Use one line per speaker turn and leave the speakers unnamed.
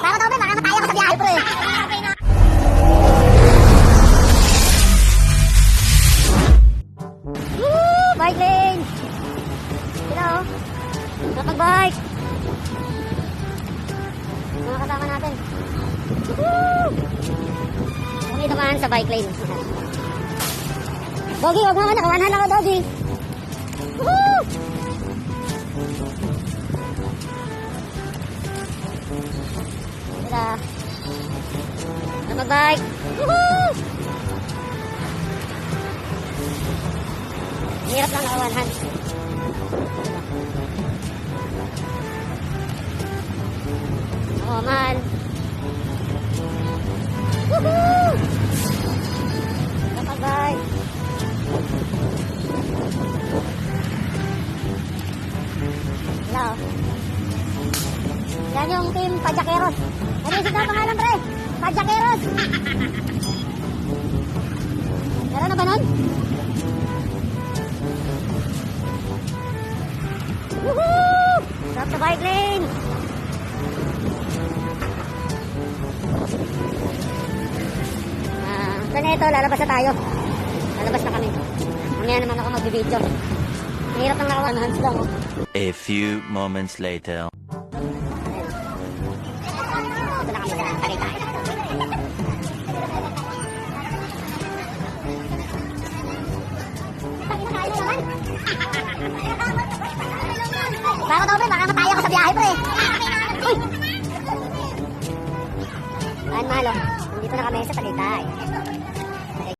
Baka daw, baka mataya ko sa biyahe, pre. Woo! Bike lane! Sila, oh. Kapag-bike! Mga kasama natin. Woo! Kami naman sa bike lane. Doggy, huwag mo ka, nakawanan lang ako, Doggy. Woo! Sila. Kapag-bike. Woo! Hirap lang nakawanan. Oh man. Woohoo! Kapag-bye. Hello. Yan yung team Pajakeros. Ano yung sigaw pangalan, pre? Pajakeros. Meron na ba nun? Woohoo! Stop the bike lane. Basta na ito, lalabas na tayo. Lalabas na kami. Mamaya naman ako magbibideo. Mahirap ng nakawan, hands lang, oh.
A few moments later.
Ito na kami sa Tagaytay. Baka daw, baka mataya ko sa biyahe, pre. Uy! Ayan, malo. Dito na kami sa Tagaytay.